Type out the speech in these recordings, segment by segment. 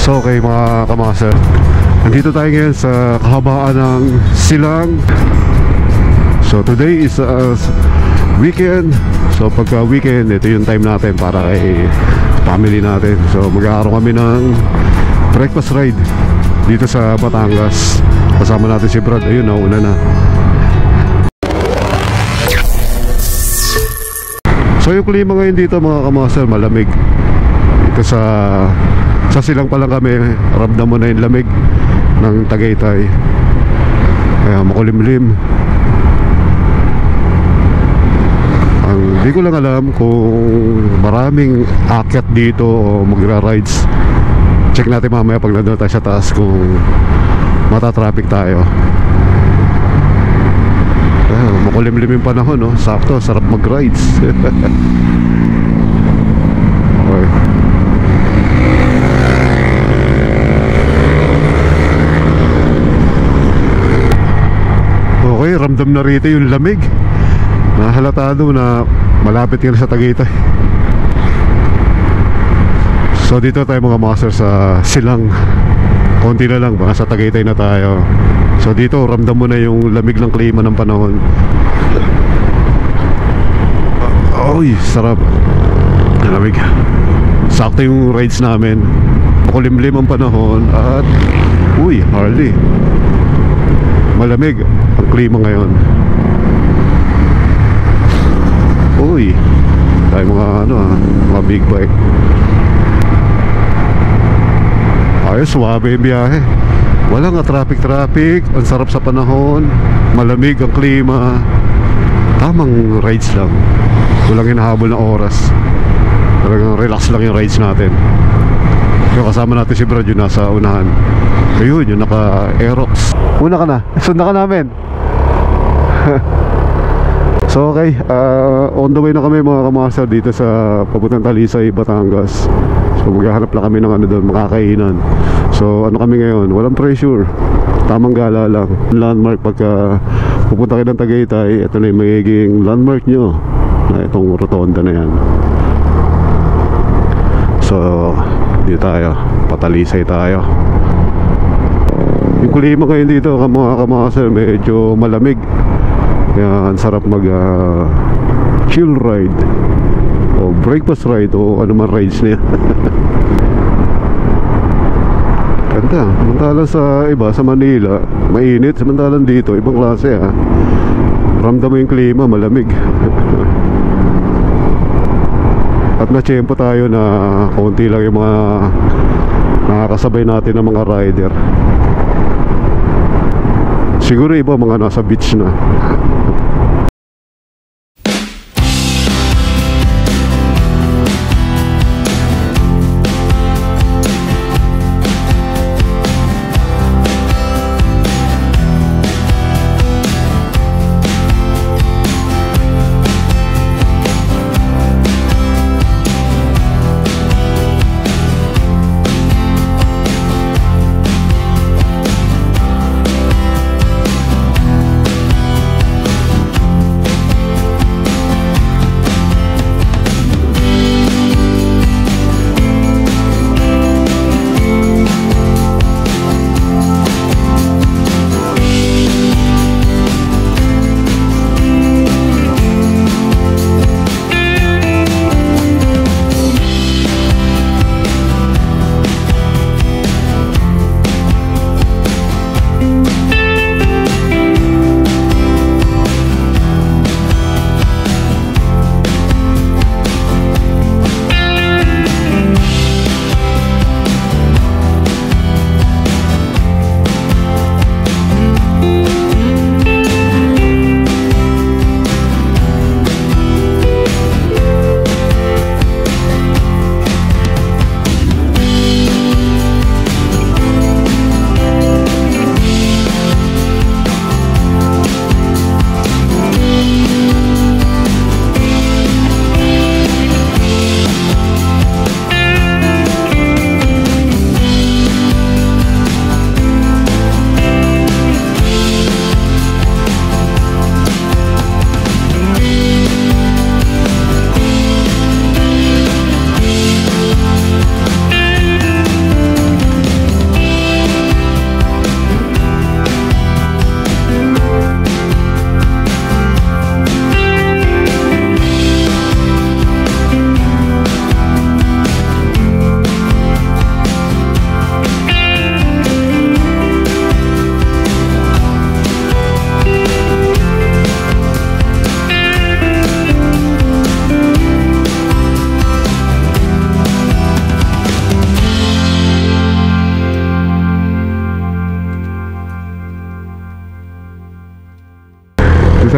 So okay mga kamaster, nandito tayo ngayon sa kahabaan ng Silang. So today is weekend. So pagka weekend, ito yung time natin para kay family natin. So mag-aaroon kami ng breakfast ride dito sa Batangas. Kasama natin si Brad. Ayun, nauna na. So yung klima ngayon dito mga kamaster, malamig. Ito sa Silang pa lang kami, ramdam mo na yung lamig ng Tagaytay. Kaya makulimlim. Hindi ko lang alam kung maraming akyat dito o magra-rides. Check natin mamaya pag nandun tayo sa taas kung matatraffic tayo. Makulimlim yung panahon, no? Sakto, sarap mag-rides. Okay. Okay, ramdam na rito yung lamig. Nahalatado na malapit ka na sa Tagaytay. So dito tayo mga master sa Silang. Konti na lang, baka sa Tagaytay na tayo. So dito ramdam mo na yung lamig ng klima ng panahon. Uy, sarap. Lamig. Sakto yung rides namin. Makulimlim ang panahon. At uy, Harley, malamig ang klima ngayon. Uy, tayo mga big bike. Ayos, suwabe yung biyahe. Walang traffic. Ang sarap sa panahon. Malamig ang klima. Tamang rides lang. Walang hinahabol na oras. Talagang relax lang yung rides natin. Yung kasama natin si Brad, yung nasa unahan. Ayun, yung naka-Aerox. Una ka na, sundan ka namin. So okay, on the way na kami mga kamaster dito sa papuntang Talisay, Batangas. So maghahanap lang kami ng doon, makakainan. So ano kami ngayon, walang pressure, tamang gala lang. Landmark pagka pupunta kayo ng Tagaytay, ito na yung magiging landmark nyo, na itong rotonda na yan. So dito tayo, patalisay tayo. Yung klima ngayon dito mga kamaster, medyo malamig. Kaya ang sarap mag chill ride o breakfast ride o ano man rides niya. Ganda. Samantalang sa iba, sa Manila mainit, samantalang dito ibang klase ha. Ramdam mo yung klima, malamig. At na-tiyempo tayo na konti lang yung mga nakakasabay natin ng mga rider. Siguro iba mga nasa beach na.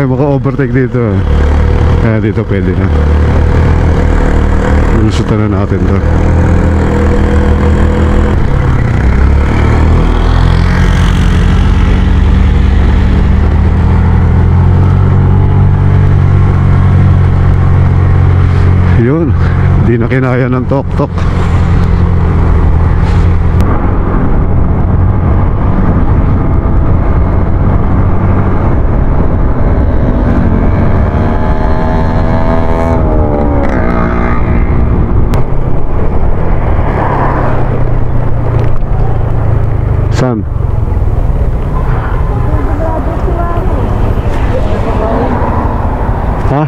tayo maka-overtake dito. Kaya dito pwede na. Lusutan na natin to. Yun, di na kinaya ng tok-tok. Saan? Ha?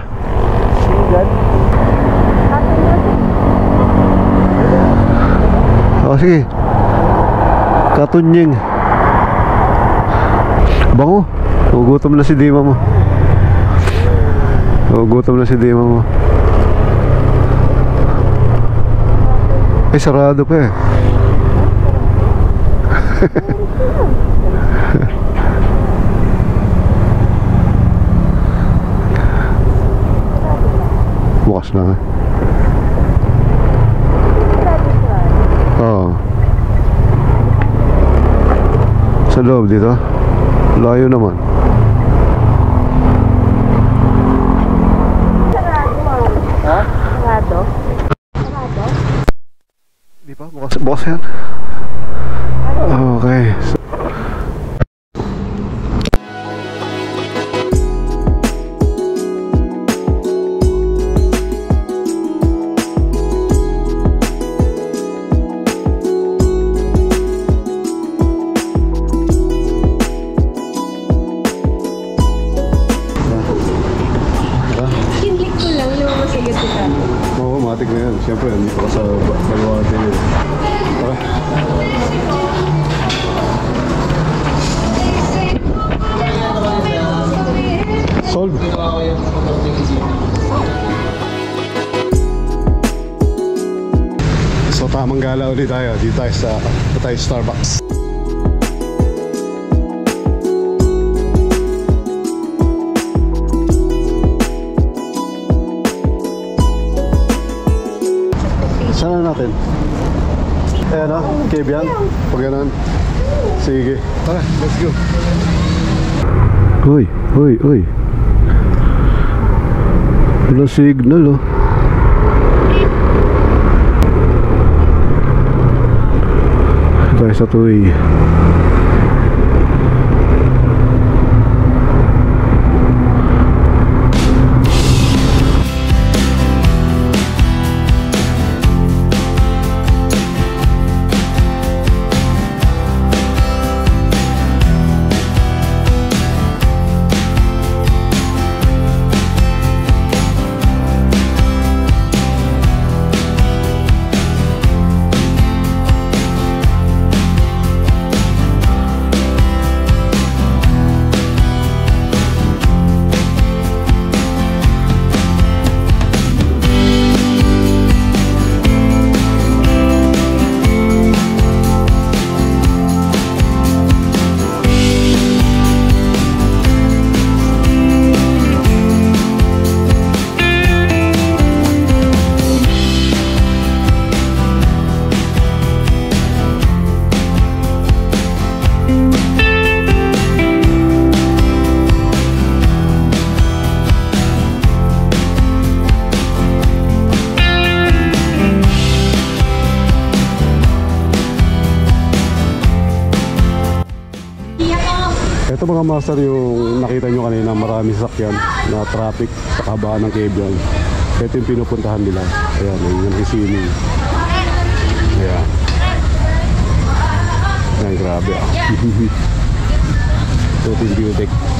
Oh, sige. Katunying. Bango. Gugutom na si Dima mo. Gugutom na si Dima mo. Ay, sarado pa eh. Bukas na. Oo. Sa loob dito? Layo naman. Ha? Sarado? Di ba? Bukas yan. Okay. Matik na yan. Siyempre, dito ka sa Baluarte yun. Tara. Solve. So, tamang gala ulit tayo. Dito tayo sa Starbucks. Saan na natin? Ayan o, cave yan. Pag ganun. Sige. Tara, let's go. Uy, uy, uy. Wala signal o. Tayo sa tuwi. Ito mga master, yung nakita nyo kanina, maraming sasakyan na traffic sa kahabaan ng cave yan. Ito yung pinupuntahan nila. Ayan, yung receiving. Ayan. Ayan, grabe ah. Ito yung beauty.